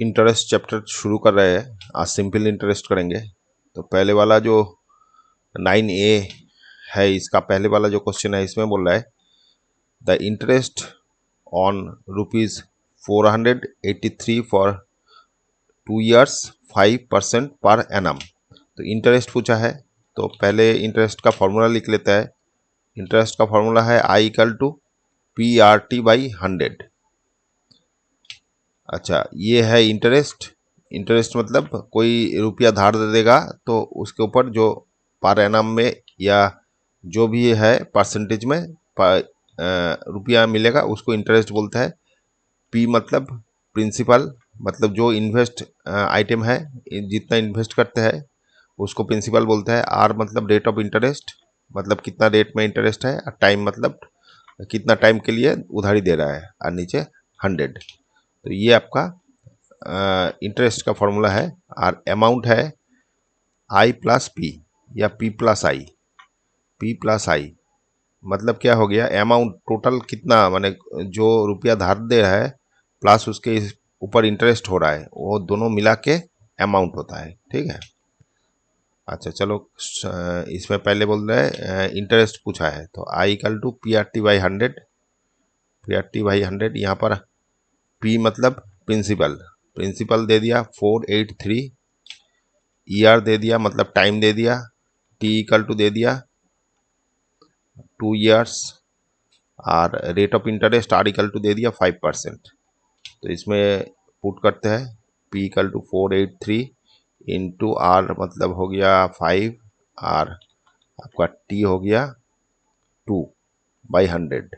Interest chapter शुरू कर रहे हैं। आज सिंपल इंटरेस्ट करेंगे। तो पहले वाला जो 9A है, इसका पहले वाला जो क्वेश्चन है, इसमें बोल रहा है the interest on ₹483 for 2 years 5% per annum. तो इंटरेस्ट पूछा है, तो पहले इंटरेस्ट का फॉर्मूला लिख लेता है। इंटरेस्ट का फॉर्मूला है I = PRT/100। अच्छा, ये है इंटरेस्ट। इंटरेस्ट मतलब कोई रुपया धार दे देगा तो उसके ऊपर जो पर एनम में या जो भी है परसेंटेज में रुपया मिलेगा उसको इंटरेस्ट बोलता है। पी मतलब प्रिंसिपल, मतलब जो इन्वेस्ट आइटम है, जितना इन्वेस्ट करते हैं उसको प्रिंसिपल बोलता है। आर मतलब रेट ऑफ इंटरेस्ट, मतलब कितना रेट में इंटरेस्ट है। और टाइम मतलब कितना टाइम के लिए उधारी दे रहा है। और नीचे 100। तो ये आपका इंटरेस्ट का फॉर्मूला है। और अमाउंट है I+P या P+I। P+I मतलब क्या हो गया, अमाउंट टोटल कितना, माने जो रुपया धार दे रहा है प्लस उसके ऊपर इंटरेस्ट हो रहा है, वो दोनों मिला के अमाउंट होता है। ठीक है। अच्छा चलो, इसमें पहले बोल रहे हैं इंटरेस्ट पूछा है, तो I = PRT/100। PRT/100 यहाँ पर P मतलब प्रिंसिपल, प्रिंसिपल दे दिया 483। ER दे दिया मतलब टाइम दे दिया। T = दे दिया 2 years। और रेट ऑफ इंटरेस्ट R = दे दिया 5%। तो इसमें पुट करते हैं P = 483 इंटू R मतलब हो गया 5, और आपका T हो गया 2/100।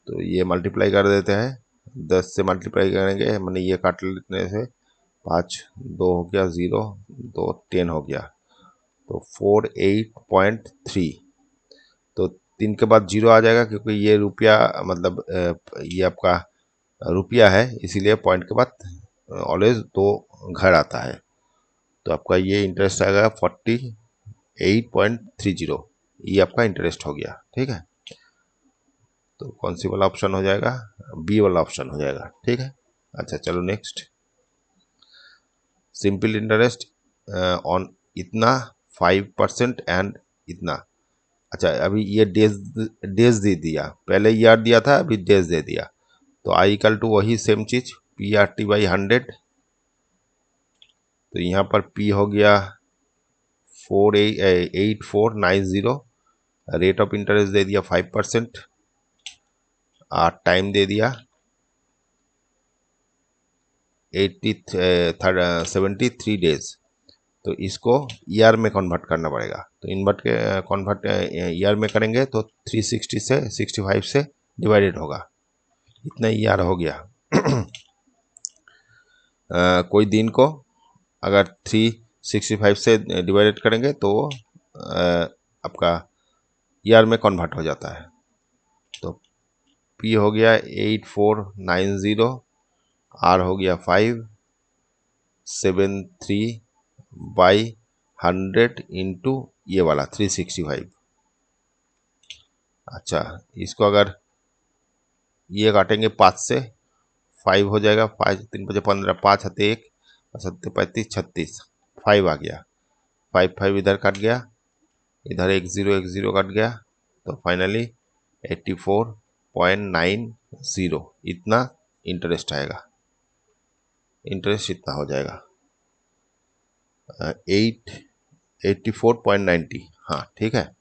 तो ये मल्टीप्लाई कर देते हैं, 10 से मल्टीप्लाई करेंगे, मैंने ये काट लेने से 5, 2 हो गया 0, 2 10 हो गया, तो 48.3। तो 3 के बाद 0 आ जाएगा, क्योंकि ये रुपया मतलब ये आपका रुपया है, इसीलिए पॉइंट के बाद ऑलवेज 2 घर आता है। तो आपका ये इंटरेस्ट आएगा 48.30। ये आपका इंटरेस्ट हो गया। ठीक है। तो कौन सी वाला ऑप्शन हो जाएगा, बी वाला ऑप्शन हो जाएगा। ठीक है। अच्छा चलो नेक्स्ट, सिंपल इंटरेस्ट ऑन इतना 5% एंड इतना। अच्छा, अभी ये डेज दे दिया, पहले ईयर दिया था, अभी डेज दे दिया। तो I = वही सेम चीज PRT/100। तो यहाँ पर P हो गया 8490। रेट ऑफ इंटरेस्ट दे दिया 5%। और टाइम दे दिया 73 डेज। तो इसको ईयर में कन्वर्ट करना पड़ेगा। तो कन्वर्ट ईयर में करेंगे तो 360 से 65 से डिवाइडेड होगा, इतना ईयर हो गया। कोई दिन को अगर 365 से डिवाइडेड करेंगे तो आपका ईयर में कन्वर्ट हो जाता है। तो P हो गया 8490, R हो गया 573/100 इंटू ये वाला 365। अच्छा, इसको अगर ये काटेंगे 5 से, 5 हो जाएगा, 5 3 5 15, 5 हाथे 1, 7 35 36, 5 आ गया। 5 इधर कट गया, इधर 1 0 कट गया। तो फाइनली 84.90 इतना इंटरेस्ट आएगा। इंटरेस्ट इतना हो जाएगा 84.90। हाँ ठीक है।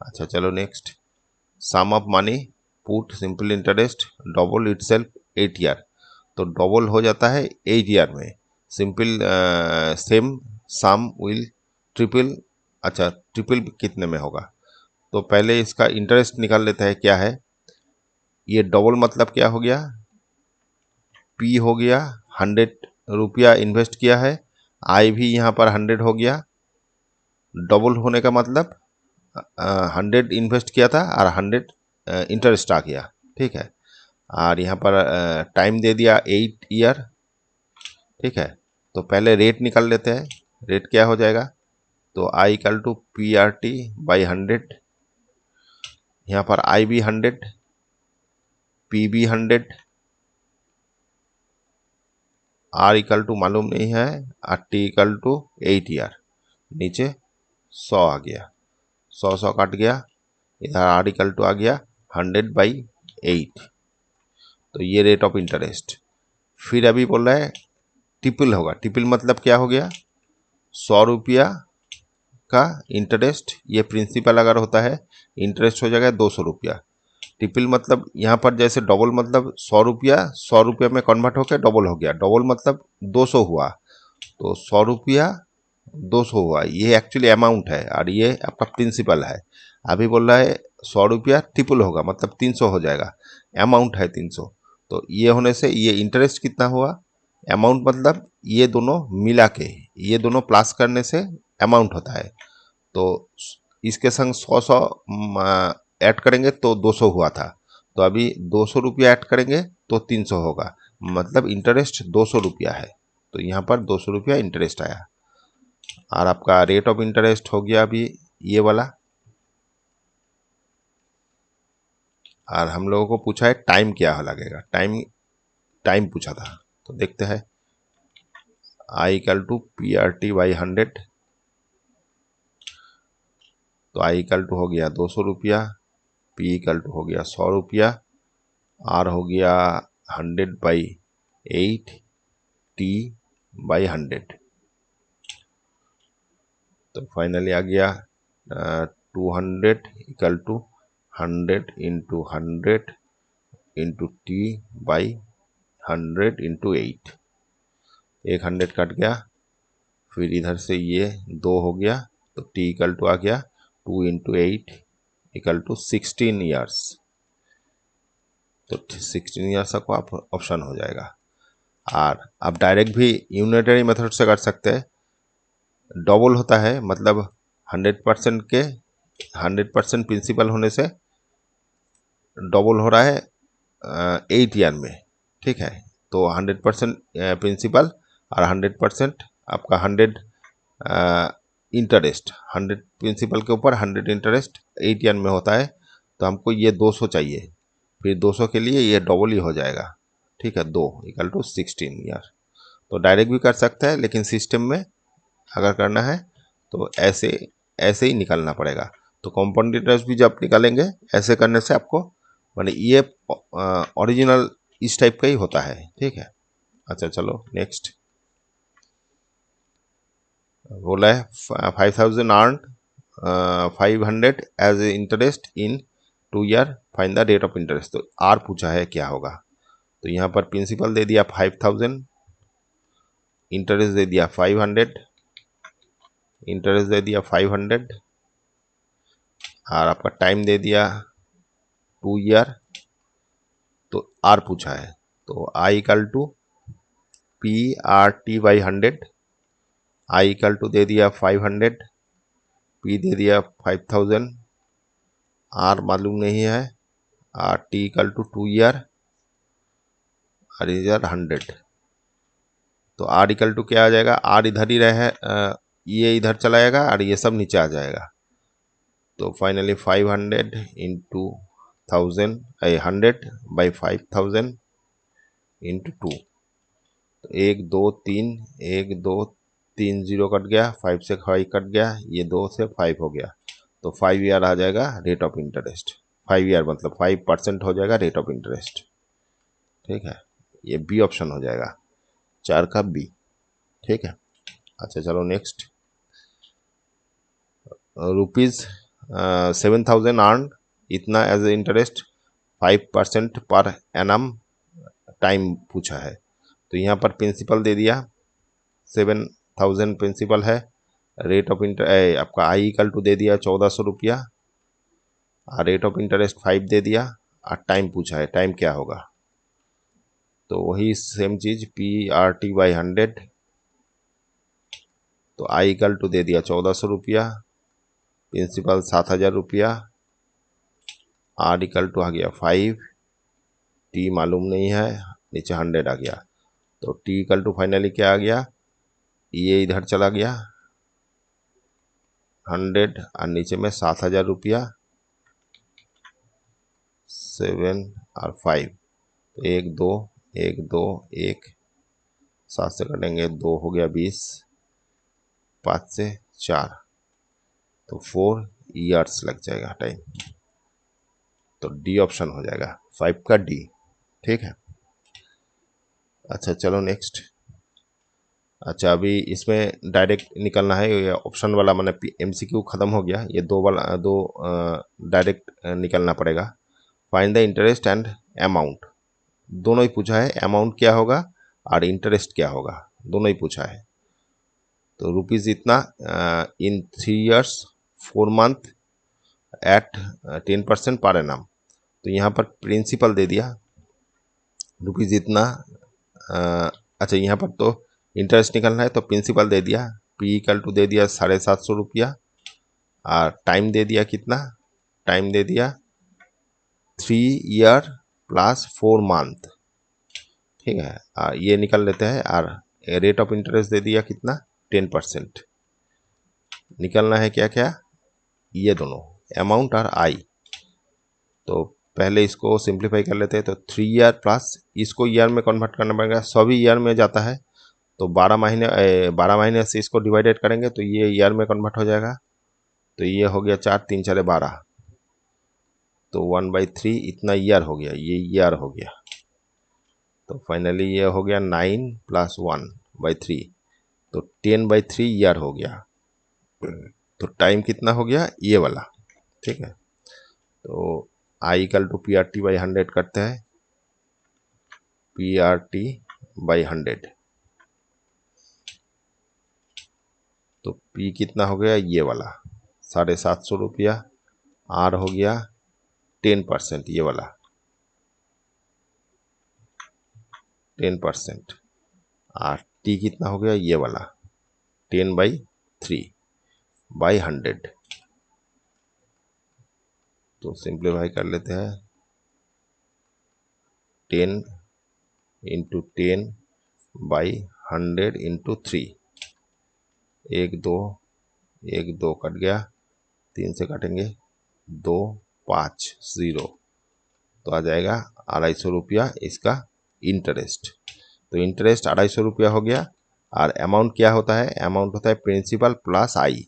अच्छा चलो next, sum of money put simple interest double itself 8 year. तो डबल हो जाता है 8 ईयर में। Simple same sum will triple. अच्छा, ट्रिपल कितने में होगा, तो पहले इसका इंटरेस्ट निकाल लेता है क्या है। ये डबल मतलब क्या हो गया, P हो गया 100 रुपया इन्वेस्ट किया है, I भी यहाँ पर 100 हो गया। डबल होने का मतलब 100 इन्वेस्ट किया था और 100 इंटरेस्ट आ गया। ठीक है। और यहाँ पर टाइम दे दिया 8 ईयर। ठीक है। तो पहले रेट निकाल लेते हैं। रेट क्या हो जाएगा, तो I = PRT/100। यहाँ पर I भी 100, P भी 100, आर इक्वल टू मालूम नहीं है, और टी इक्वल टू 8 ईयर, नीचे 100 आ गया, 100 कट गया, इधर आर इक्वल टू आ गया 100/8। तो ये रेट ऑफ इंटरेस्ट। फिर अभी बोल रहा है ट्रिपल होगा। ट्रिपल मतलब क्या हो गया, 100 रुपया का इंटरेस्ट, ये प्रिंसिपल अगर होता है, इंटरेस्ट हो जाएगा 200 रुपया। ट्रिपल मतलब यहाँ पर जैसे डबल मतलब 100 रुपया, 100 रुपया में कन्वर्ट होकर डबल हो गया, डबल मतलब 200 हुआ, तो 100 रुपया 200 हुआ, ये एक्चुअली अमाउंट है और ये आपका प्रिंसिपल है। अभी बोल रहा है 100 रुपया ट्रिपल होगा मतलब 300 हो जाएगा, अमाउंट है 300। तो ये होने से ये इंटरेस्ट कितना हुआ, अमाउंट मतलब ये दोनों मिला के, ये दोनों प्लस करने से अमाउंट होता है। तो इसके संग 100 ऐड करेंगे तो 200 हुआ था, तो अभी 200 रुपया ऐड करेंगे तो 300 होगा, मतलब इंटरेस्ट 200 रुपया है। तो यहाँ पर 200 रुपया इंटरेस्ट आया, और आपका रेट ऑफ इंटरेस्ट हो गया अभी ये वाला। और हम लोगों को पूछा है टाइम क्या लगेगा, टाइम टाइम पूछा था, तो देखते हैं। आई इक्वल टू PRT/100, तो आई इक्वल टू हो गया 200 रुपया, पी इक्वल टू हो गया 100 रुपया, आर हो गया 100/8, T/100। तो फाइनली आ गया 200 इक्वल टू 100 × 100 × T/100 × 8। एक 100 कट गया, फिर इधर से ये 2 हो गया, तो T इक्वल टू आ गया 2 × 8 इक्वल टू 16 ईयर्स। तो 16 ईयर्स का ऑप्शन हो जाएगा। और आप डायरेक्ट भी यूनिटरी मेथड से कर सकते हैं। डबल होता है मतलब 100% के 100% प्रिंसिपल होने से डबल हो रहा है 8 ईयर में, ठीक है। तो 100% प्रिंसिपल और 100% आपका 100 इंटरेस्ट, 100 प्रिंसिपल के ऊपर 100 इंटरेस्ट 8 ईयर में होता है। तो हमको ये 200 चाहिए, फिर 200 के लिए ये डबल ही हो जाएगा, ठीक है, 2 इक्वल टू 16 ईयर। तो डायरेक्ट भी कर सकते हैं, लेकिन सिस्टम में अगर करना है तो ऐसे ऐसे ही निकालना पड़ेगा। तो कंपाउंड इंटरेस्ट भी जब निकालेंगे ऐसे करने से आपको, माने ये ओरिजिनल इस टाइप का ही होता है, ठीक है। अच्छा चलो नेक्स्ट। बोला है 5000 earn 500 as interest in 2 year, find the rate of interest. तो आर पूछा है क्या होगा। तो यहाँ पर प्रिंसिपल दे दिया 5000, इंटरेस्ट दे दिया 500, इंटरेस्ट दे दिया 500, और आपका टाइम दे दिया 2 ईयर। तो आर पूछा है, तो I equal to PRT/100, I equal to दे दिया 500, पी दे दिया 5000, आर मालूम नहीं है, और टी इक्वल टू 2 ईयर, और इधर 100। तो आर इक्वल टू क्या आ जाएगा, आर इधर ही रहे, ये इधर चला जाएगा और ये सब नीचे आ जाएगा। तो फाइनली 500 इंटू 1000 100/5000 इंटू 2। तो 1 2 3 1 2 3 0 कट गया, 5 से 5 कट गया, ये 2 से 5 हो गया। तो 5 ईयर आ जाएगा रेट ऑफ इंटरेस्ट, 5 ईयर मतलब 5% हो जाएगा रेट ऑफ इंटरेस्ट, ठीक है। ये बी ऑप्शन हो जाएगा, 4 का बी, ठीक है। अच्छा चलो नेक्स्ट। ₹7000 अर्न इतना as interest 5% per annum time पूछा है। तो यहाँ पर प्रिंसिपल दे दिया 7000 प्रिंसिपल है, रेट ऑफ इंटर आपका आई इक्वल टू दे दिया 1400 रुपया, और रेट ऑफ इंटरेस्ट 5 दे दिया, और टाइम पूछा है, टाइम क्या होगा। तो वही सेम चीज PRT/100। तो आई इक्वल टू दे दिया 1400 रुपया, प्रिंसिपल 7000 रुपया, आर इक्वल टू आ गया 5, टी मालूम नहीं है, नीचे 100 आ गया। तो टी इक्वल टू फाइनली क्या आ गया, ये इधर चला गया 100, और नीचे में 7000 रुपया, 7 और 5, तो 1 2 1 2 1 7 से कटेंगे 2 हो गया 20, 5 से 4 तो 4 ईयर्स लग जाएगा टाइम। तो डी ऑप्शन हो जाएगा 5 का डी। ठीक है। अच्छा चलो नेक्स्ट। अच्छा अभी इसमें डायरेक्ट निकलना है, ये ऑप्शन वाला मैंने एमसीक्यू खत्म हो गया, ये दो वाला दो डायरेक्ट निकलना पड़ेगा। Find the interest and amount, दोनों ही पूछा है, अमाउंट क्या होगा और इंटरेस्ट क्या होगा, दोनों ही पूछा है। तो रुपीज़ इतना इन 3 years 4 month eight 10% per annum. तो यहाँ पर प्रिंसिपल दे दिया रुपीज़ इतना, अच्छा यहाँ पर तो इंटरेस्ट निकलना है तो प्रिंसिपल दे दिया, पी इक्वल टू दे दिया 750 रुपया, और टाइम दे दिया कितना, टाइम दे दिया 3 year प्लस 4 month। ठीक है, ये निकल लेते हैं। और रेट ऑफ इंटरेस्ट दे दिया कितना 10%। निकलना है क्या क्या, ये दोनों अमाउंट और आई। तो पहले इसको सिंप्लीफाई कर लेते हैं। तो 3 year प्लस, इसको ईयर में कन्वर्ट करना पड़ेगा, सभी ईयर में जाता है। तो 12 महीने से इसको डिवाइडेड करेंगे तो ये ईयर में कन्वर्ट हो जाएगा। तो ये हो गया 4 3 4 12, तो 1/3 इतना ईयर हो गया, ये ईयर हो गया। तो फाइनली ये हो गया 9 + 1/3, तो 10/3 ईयर हो गया। तो टाइम कितना हो गया ये वाला। ठीक है, तो आई इक्वल टू PRT/100 करते हैं, PRT/100। तो P कितना हो गया ये वाला 750 रुपया, R हो गया 10% ये वाला 10%, और T कितना हो गया ये वाला 10/3/100। तो सिंप्लीफाई कर लेते हैं, 10 × 10/100 × 3, 1 2 कट गया, 3 से काटेंगे 2 5 0, तो आ जाएगा 250 रुपया इसका इंटरेस्ट। तो इंटरेस्ट 250 रुपया हो गया। और अमाउंट क्या होता है, अमाउंट होता है प्रिंसिपल प्लस आई,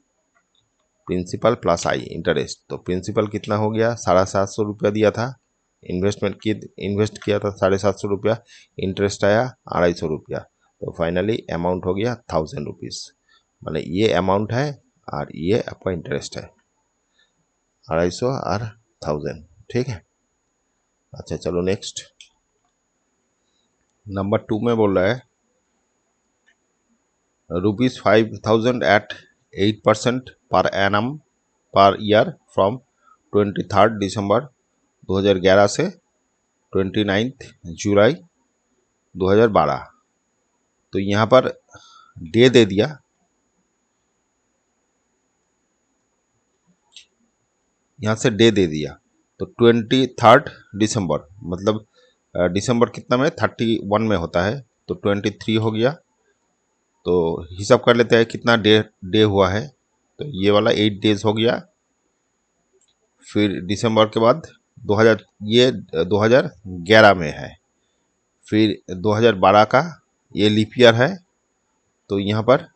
प्रिंसिपल प्लस आई इंटरेस्ट। तो प्रिंसिपल कितना हो गया 750 रुपया दिया था, इन्वेस्ट किया था 750 रुपया, इंटरेस्ट आया 250 रुपया। तो फाइनली अमाउंट हो गया 1000 रुपीज़। मतलब ये अमाउंट है और ये आपका इंटरेस्ट है 250 और 1000। ठीक है। अच्छा चलो नेक्स्ट। नंबर 2 में बोल रहा है ₹5000 eight 8% per annum per year from 23 दिसंबर 2011 से 29 जुलाई 2012। तो यहाँ पर डे दे दिया, यहाँ से डे दे दिया। तो 23 दिसंबर मतलब दिसंबर कितना में 31 में होता है, तो 23 हो गया। तो हिसाब कर लेते हैं कितना डे हुआ है। तो ये वाला 8 डेज हो गया। फिर दिसंबर के बाद 2000, ये 2011 में है। फिर 2012 का ये लीप ईयर है, तो यहाँ पर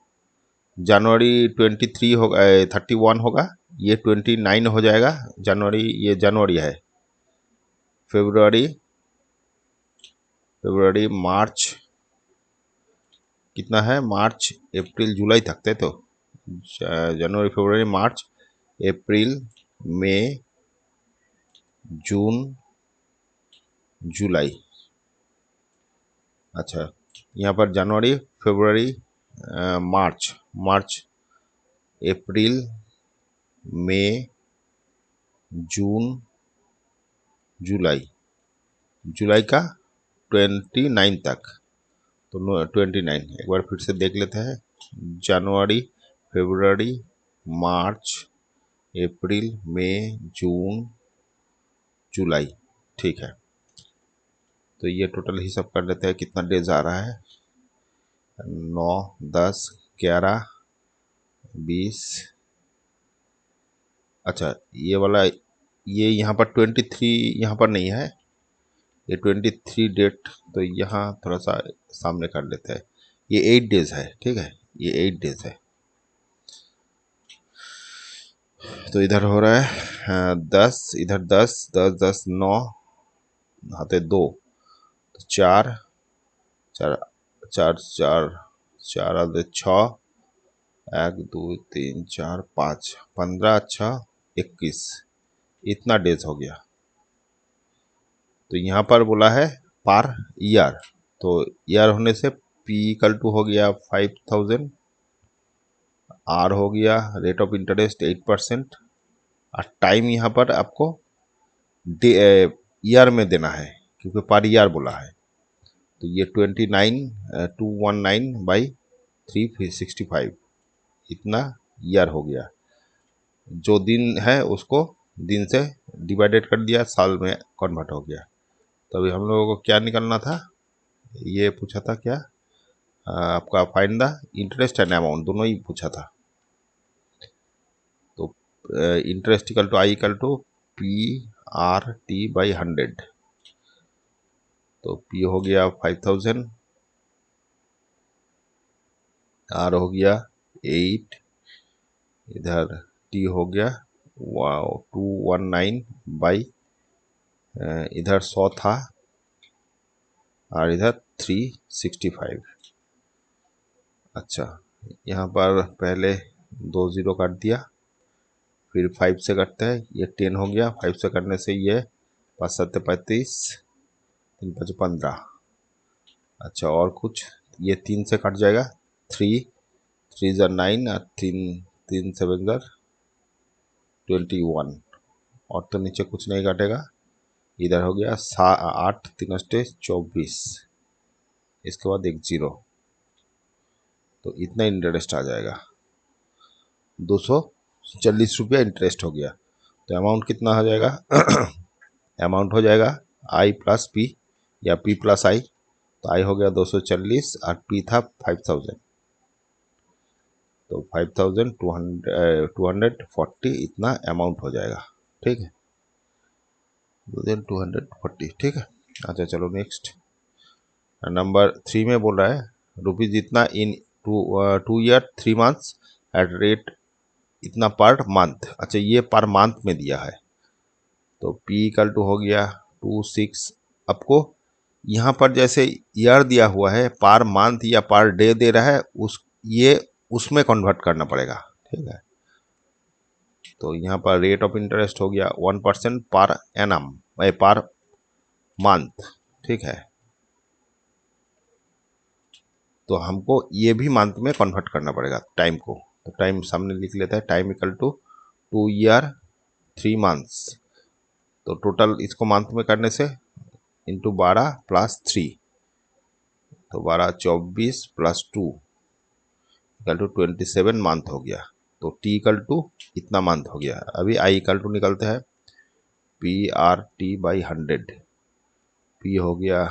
जनवरी 23 होगा, 31 होगा, ये 29 हो जाएगा जनवरी, ये जनवरी है। फरवरी मार्च कितना है, मार्च अप्रैल जुलाई तक थे। तो जनवरी फरवरी मार्च अप्रैल मई जून जुलाई। अच्छा यहाँ पर जनवरी फरवरी मार्च अप्रैल मई जून जुलाई का 29 तक। तो 29 एक बार फिर से देख लेते हैं, जनवरी फरवरी मार्च अप्रैल मई जून जुलाई। ठीक है, तो ये टोटल हिसाब कर लेते हैं कितना डेज आ रहा है, 9 10 11 20। अच्छा ये वाला, ये यहाँ पर 23 यहाँ पर नहीं है, ये 23 डेट, तो यहाँ थोड़ा सा सामने कर लेते हैं। ये 8 डेज है, ठीक है, ये 8 डेज है। तो इधर हो रहा है 10, इधर 10 10 10 9 हाथे 2, तो 4 4 4 4 4 आधे 6, 1 2 3 4 5 15 अच्छा 21, इतना डेज हो गया। तो यहाँ पर बोला है पर ईयर, तो ईयर होने से P इक्वल टू हो गया 5000, R हो गया रेट ऑफ इंटरेस्ट 8%, और टाइम यहाँ पर आपको ईयर में देना है क्योंकि पर ईयर बोला है। तो ये 29219/365 इतना ईयर हो गया। जो दिन है उसको दिन से डिवाइडेड कर दिया, साल में कन्वर्ट हो गया। तो अभी हम लोगों को क्या निकालना था, ये पूछा था क्या आपका find the interest and amount, दोनों ही पूछा था। तो interest equal to I equal to PRT/100, तो P हो गया 5000, R हो गया 8, इधर T हो गया 219 बाई इधर 100 था और इधर 365। अच्छा, यहाँ पर पहले 2 0 काट दिया, फिर 5 से कटते हैं, ये 10 हो गया, 5 से करने से ये 5 7 35, 3 5 15। अच्छा, और कुछ, ये 3 से कट जाएगा, 3 3 9 और 3 7 21, और तो नीचे कुछ नहीं काटेगा। इधर हो गया 8 3 24, इसके बाद एक 0, तो इतना इंटरेस्ट आ जाएगा, 240 रुपया इंटरेस्ट हो गया। तो अमाउंट कितना हो जाएगा अमाउंट हो जाएगा I प्लस P या P प्लस I। तो I हो गया 240 और P था 5000, तो 5240 इतना अमाउंट हो जाएगा, ठीक है, 2240, ठीक है। अच्छा चलो नेक्स्ट, नंबर 3 में बोल रहा है रुपीज इतना इन 2 ईयर 3 मंथ्स एट रेट इतना पर मंथ। अच्छा, ये पर मंथ में दिया है, तो P इक्वल टू हो गया 26। आपको यहाँ पर जैसे ईयर दिया हुआ है, पर मंथ या पर डे दे रहा है, ये उसमें कन्वर्ट करना पड़ेगा, ठीक है। तो यहाँ पर रेट ऑफ इंटरेस्ट हो गया 1% पर एनम पर मंथ, ठीक है। तो हमको ये भी मंथ में कन्वर्ट करना पड़ेगा टाइम को, तो टाइम सामने लिख लेता है, time equal to 2 year 3 months. तो टोटल इसको मंथ में करने से इंटू 12 प्लस 3, तो 12 24 प्लस 2 इक्वल टू 27 मंथ हो गया। तो T इक्वल टू इतना मंथ हो गया। अभी I इक्वल टू निकलते हैं PRT/100, P हो गया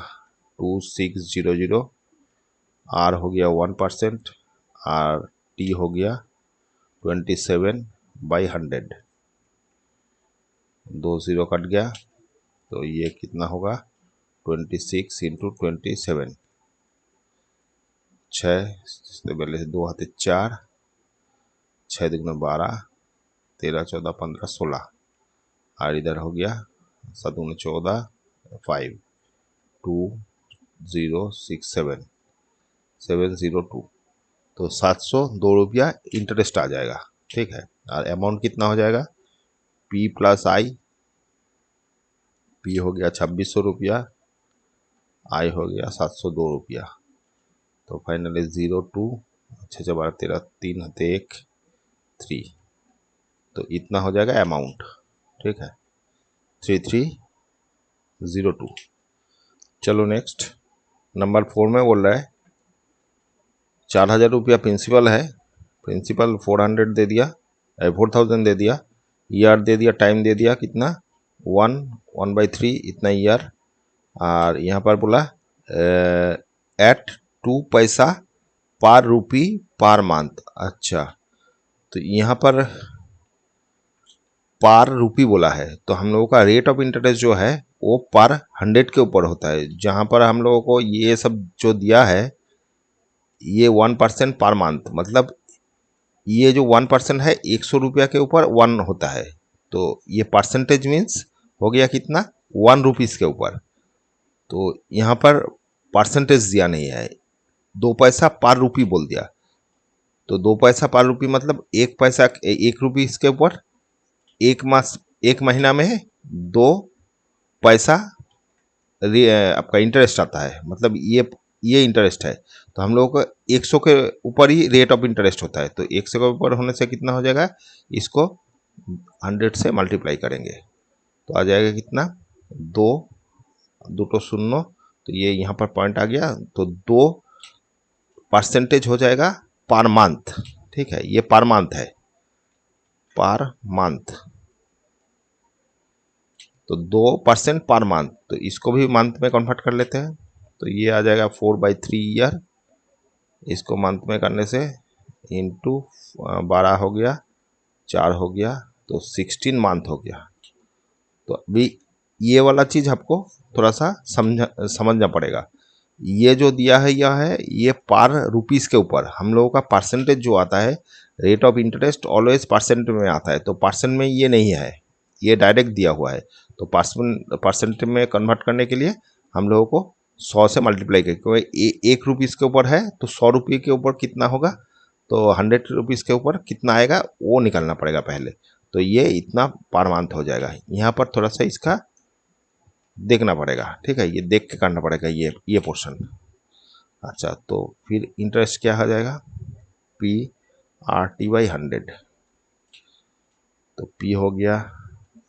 2600, R हो गया 1%, और T हो गया 27/100, 2 0 कट गया, तो ये कितना होगा 26 इंटू 27, 6 पहले से 2 हाथे 4, 6 दुगुना 12, 13 14 15 16, और इधर हो गया 7 दूनी 14, 5 2 0 6 7 702, तो 702 रुपया इंटरेस्ट आ जाएगा, ठीक है। और अमाउंट कितना हो जाएगा, P प्लस I, P हो गया 2600 रुपया, I हो गया 702 रुपया, तो फाइनली 02 6 6 12 13 3 हते 1 3, तो इतना हो जाएगा अमाउंट, ठीक है, 3302। चलो नेक्स्ट, नंबर 4 में बोल रहा है 4000 रुपया प्रिंसिपल है, प्रिंसिपल 400 दे दिया, 4000 दे दिया, ईयर दे दिया, टाइम दे दिया, कितना 1/3 इतना ईयर, और यहाँ पर बोला एट 2 पैसा पर रुपी पर मंथ। अच्छा, तो यहाँ पर पर रुपी बोला है, तो हम लोगों का रेट ऑफ इंटरेस्ट जो है वो पर 100 के ऊपर होता है। जहाँ पर हम लोगों को ये सब जो दिया है ये 1% पर मंथ, मतलब ये जो 1% है 100 रुपया के ऊपर 1 होता है, तो ये परसेंटेज मीन्स हो गया कितना, 1 रुपीज़ के ऊपर। तो यहाँ पर परसेंटेज दिया नहीं है, 2 पैसा पर रुपी बोल दिया। तो 2 पैसा पर रुपी मतलब 1 पैसा 1 रुपी इसके ऊपर एक महीना में 2 पैसा आपका इंटरेस्ट आता है, मतलब ये इंटरेस्ट है। तो हम लोगों को 100 के ऊपर ही रेट ऑफ इंटरेस्ट होता है, तो 100 के ऊपर होने से कितना हो जाएगा, इसको 100 से मल्टीप्लाई करेंगे तो आ जाएगा कितना, 2 2 तो 0, तो ये यहाँ पर पॉइंट आ गया, तो 2% हो जाएगा पर मंथ। ठीक है, ये पर मंथ है, पर मंथ, तो 2% पर मंथ, तो इसको भी मंथ में कन्वर्ट कर लेते हैं, तो ये आ जाएगा 4/3 ईयर। इसको मंथ में करने से इंटू 12 हो गया, 4 हो गया, तो 16 मंथ हो गया। तो अभी ये वाला चीज़ आपको थोड़ा सा समझना पड़ेगा। ये जो दिया है यह है, ये पर रुपीज़ के ऊपर हम लोगों का परसेंटेज जो आता है, rate of interest always percent में आता है, तो परसेंट में ये नहीं है, ये डायरेक्ट दिया हुआ है। तो परसेंट में कन्वर्ट करने के लिए हम लोगों को 100 से मल्टीप्लाई करें, क्योंकि 1 रुपीज़ के ऊपर है तो 100 रुपये के ऊपर कितना होगा, तो 100 रुपीज़ के ऊपर कितना आएगा वो निकालना पड़ेगा पहले। तो ये इतना पर मंथ हो जाएगा। यहाँ पर थोड़ा सा इसका देखना पड़ेगा, ठीक है, ये देख के करना पड़ेगा ये पोर्शन। अच्छा, तो फिर इंटरेस्ट क्या हो जाएगा, PRT/100, तो P हो गया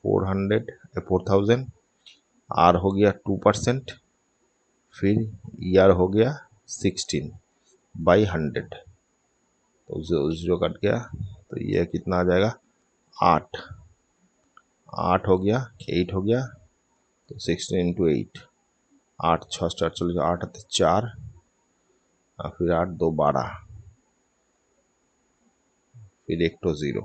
4000, R हो गया 2%, फिर ER हो गया 16/100, तो 0 कट गया, तो ये कितना आ जाएगा, 8 हो गया, 8 हो गया, तो 16 × 8, 8 6 48, 8 आते 4, फिर 8 2 12, फिर 1 तो 0,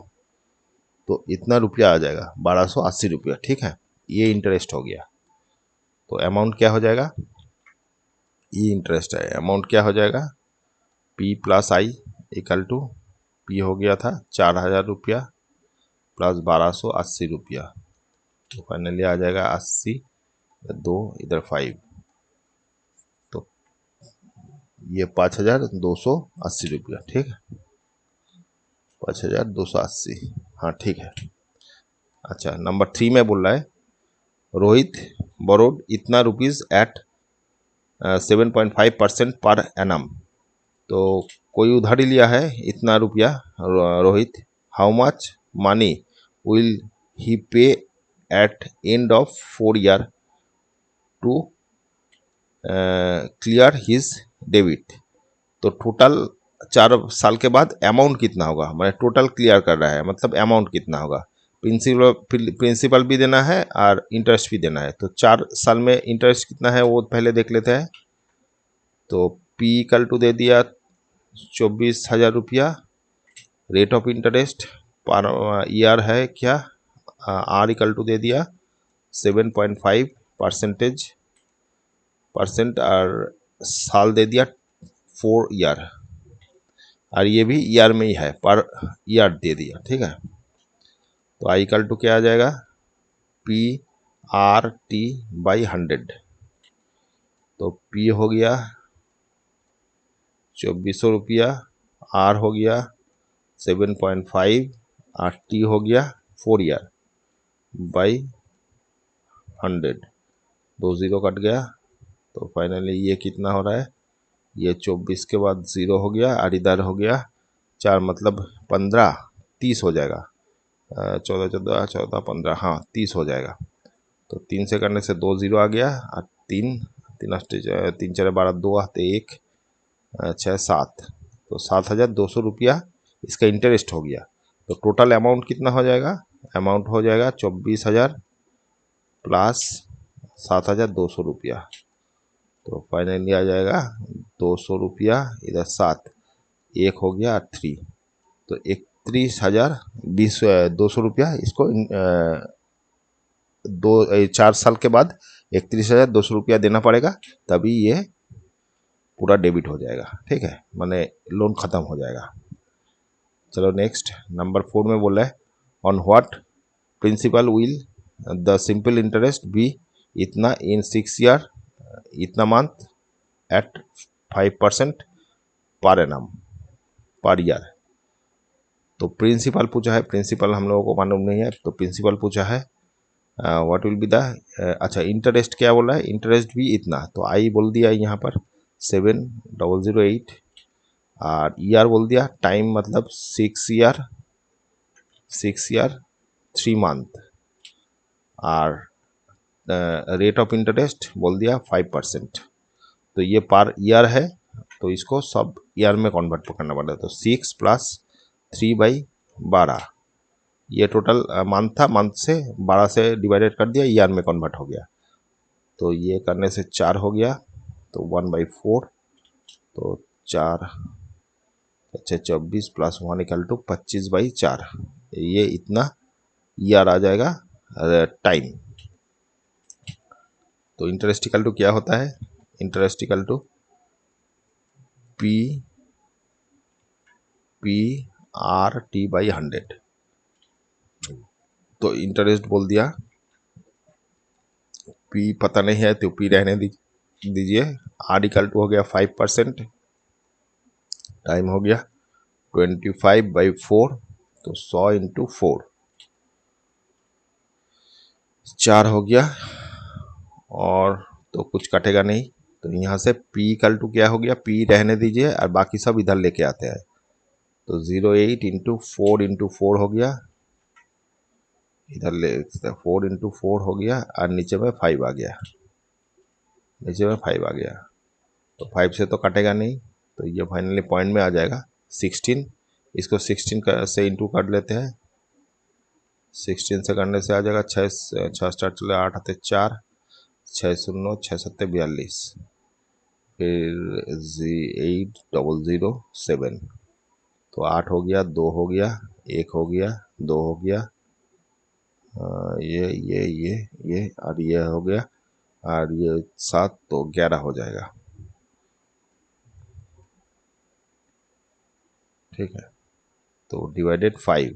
तो इतना रुपया आ जाएगा 1280 रुपया। ठीक है, ये इंटरेस्ट हो गया। तो अमाउंट क्या हो जाएगा, ये इंटरेस्ट है, अमाउंट क्या हो जाएगा, P+I = P हो गया था 4000 रुपया प्लस 1280 रुपया, तो फाइनली आ जाएगा 80, 2 इधर 5, तो ये 5280 रुपया। ठीक है, 5280, हाँ ठीक है। अच्छा, नंबर 3 में बोल रहा है, रोहित बोरोड इतना रुपीज़ एट 7.5% पर एनम, तो कोई उधारी लिया है इतना रुपया Rohit, how much money will he pay at end of 4 year to clear his debit, तो टोटल 4 साल के बाद अमाउंट कितना होगा, मैंने टोटल क्लियर कर रहा है, मतलब अमाउंट कितना होगा, प्रिंसिपल भी देना है और इंटरेस्ट भी देना है। तो 4 साल में इंटरेस्ट कितना है वो पहले देख लेते हैं। तो P = दे दिया 24,000 रुपया, rate of interest per year है क्या, R = दे दिया 7.5% और साल दे दिया 4 ईयर, और ये भी ईयर में ही है, पर ईयर दे दिया। ठीक है, तो I = क्या आ जाएगा, PRT/100, तो P हो गया 2400 रुपया, R हो गया 7.5 और T हो गया 4 ईयर बाई 100, 2 0 कट गया, तो फाइनली ये कितना हो रहा है, ये 24 के बाद 0 हो गया और इधर हो गया 4, मतलब 15, 30 हो जाएगा, 14 14 14 15, हाँ 30 हो जाएगा। तो 3 से करने से 2 0 आ गया, और 3 3 3 4 12, 2 आते 1 6 7, तो 7200 रुपया इसका इंटरेस्ट हो गया। तो टोटल अमाउंट कितना हो जाएगा, अमाउंट हो जाएगा 24,000 प्लस 7200 रुपया, तो फाइनली आ जाएगा 200 रुपया, इधर 7, 1 हो गया 3, तो 31,020 रुपया इसको 4 साल के बाद 31,200 रुपया देना पड़ेगा, तभी ये पूरा डेबिट हो जाएगा, ठीक है, माने लोन ख़त्म हो जाएगा। चलो नेक्स्ट नंबर 4 में बोला है on what principal will the simple interest be इतना इन 6 ईयर इतना month at 5% per annum per year. तो प्रिंसिपल पूछा है, प्रिंसिपल हम लोगों को मालूम नहीं है, तो प्रिंसिपल पूछा है व्हाट विल बी द अच्छा इंटरेस्ट क्या बोला है, इंटरेस्ट भी इतना, तो आई बोल दिया यहाँ पर 7008 और ईयर बोल दिया, टाइम मतलब 6 ईयर 3 मंथ और रेट ऑफ इंटरेस्ट बोल दिया 5%। तो ये पर ईयर है तो इसको सब ईयर में कन्वर्ट करना पड़ता है, तो 6 + 3/12 ये टोटल मंथ था, मंथ से 12 से डिवाइडेड कर दिया, ईयर में कन्वर्ट हो गया। तो ये करने से 4 हो गया, तो 1/4, तो 4 अच्छा 24 + 1 = 25/4, ये इतना ईयर आ जाएगा टाइम। तो इंटरेस्ट इक्वल टू क्या होता है, इंटरेस्ट इक्वल टू P/R/T/100। तो इंटरेस्ट बोल दिया, P पता नहीं है तो P रहने दीजिए, R इक्वल टू हो गया 5%, टाइम हो गया 25/4, तो 100 × 4 4 हो गया, और तो कुछ कटेगा नहीं, तो यहाँ से P इक्वल टू क्या हो गया, P रहने दीजिए और बाकी सब इधर लेके आते हैं, तो 08 × 4 × 4 हो गया, इधर ले 4 × 4 हो गया और नीचे में 5 आ गया, नीचे में 5 आ गया, तो 5 से तो कटेगा नहीं, तो ये फाइनली पॉइंट में आ जाएगा 16। इसको 16 से इंटू कर लेते हैं, 16 से करने से आ जाएगा 6 स्टार्ट चले 8 आते 4 6 0 6 7 42, फिर 8007, तो 8 हो गया, 2 हो गया, 1 हो गया, 2 हो गया, ये और ये हो गया, और ये 7, तो 11 हो जाएगा, ठीक है। तो डिवाइडेड 5,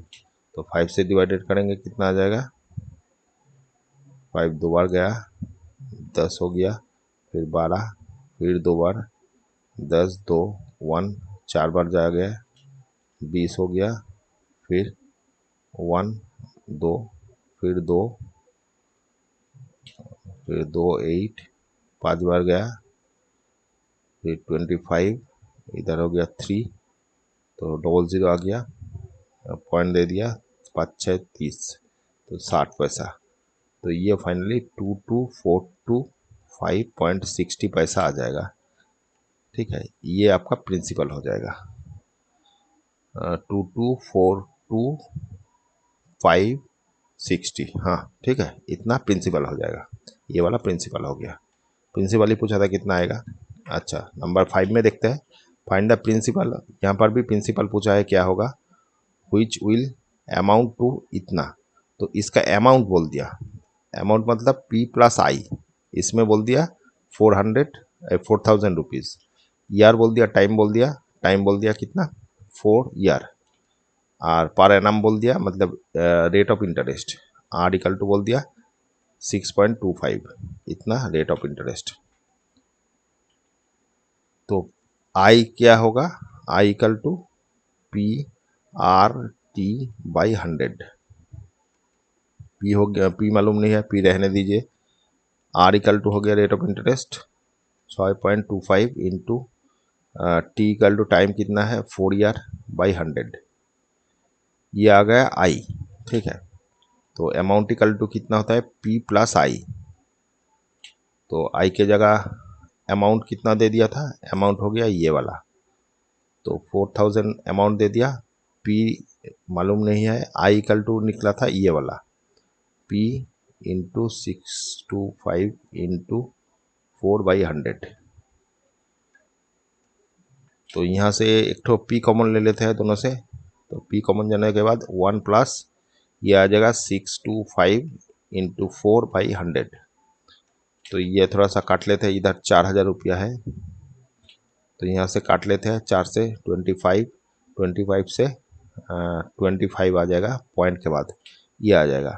तो 5 से डिवाइडेड करेंगे कितना आ जाएगा, 5 2 बार गया 10 हो गया, फिर 12, फिर 2 बार 10 2 1 4 बार जा गया 20 हो गया, फिर 1 2 फिर 2 फिर 2 8 5 बार गया, फिर 25 इधर हो गया 3, तो 00 आ गया, पॉइंट दे दिया 5 6 30, तो 60 पैसा। तो ये फाइनली 22425.60 पैसा आ जाएगा, ठीक है, ये आपका प्रिंसिपल हो जाएगा 2242560, हाँ ठीक है, इतना प्रिंसिपल हो जाएगा, ये वाला प्रिंसिपल हो गया। प्रिंसिपल ही पूछा था कितना आएगा। अच्छा नंबर 5 में देखते हैं, फाइंड द प्रिंसिपल, यहाँ पर भी प्रिंसिपल पूछा है क्या होगा, व्हिच विल अमाउंट टू इतना, तो इसका अमाउंट बोल दिया, अमाउंट मतलब P + I, इसमें बोल दिया 4000 रुपीज़, ईयर बोल दिया, टाइम बोल दिया, टाइम बोल दिया कितना 4 ईयर, और पर एनम बोल दिया मतलब rate of interest, R equal to बोल दिया 6.25, इतना रेट ऑफ इंटरेस्ट। तो I क्या होगा, I equal to P/R/T/100, P हो गया, P मालूम नहीं है, P रहने दीजिए, R इक्वल टू हो गया rate of interest 6.25 into T equal to time कितना है 4 ईयर बाई 100, ये आ गया I, ठीक है। तो अमाउंट इक्वल टू कितना होता है P + I, तो I के जगह अमाउंट कितना दे दिया था, अमाउंट हो गया ये वाला, तो 4000 अमाउंट दे दिया, P मालूम नहीं है, I इक्वल टू निकला था ये वाला P × 625 × 4/100, तो यहाँ से एक ठो P कॉमन ले लेते हैं दोनों से, तो P कॉमन जाने के बाद 1 प्लस ये आ जाएगा 625 × 4/100, तो ये थोड़ा सा काट लेते हैं, इधर 4000 रुपया है, तो यहाँ से काट लेते हैं 4 से 25, 25 से 25 आ जाएगा पॉइंट के बाद, ये आ जाएगा।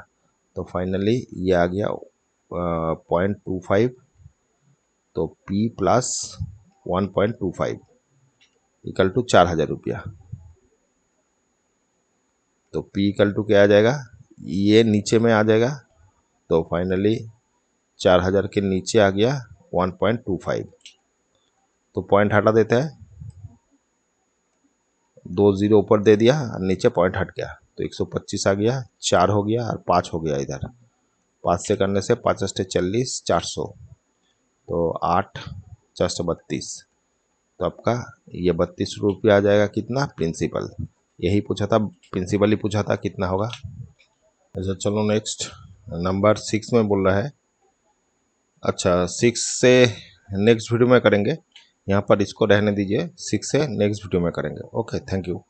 तो फाइनली ये आ गया 0.25, तो P प्लस 1.25 इक्वल टू 4,000 रुपया। तो P इक्वल टू क्या आ जाएगा, ये नीचे में आ जाएगा। तो फाइनली 4,000 के नीचे आ गया 1.25, तो पॉइंट हटा देते हैं, 2 जीरो ऊपर दे दिया और नीचे पॉइंट हट गया, तो 125 आ गया, 4 हो गया और 5 हो गया इधर। 5 से करने से 5 अष्टे 40, 400, तो 8 4 32, तो आपका ये 32 रुपया आ जाएगा। कितना प्रिंसिपल, यही पूछा था, प्रिंसिपल ही पूछा था कितना होगा। अच्छा चलो नेक्स्ट, नंबर 6 में बोल रहा है। अच्छा 6 से नेक्स्ट वीडियो में करेंगे, यहाँ पर इसको रहने दीजिए, 6 से नेक्स्ट वीडियो में करेंगे। Okay thank you.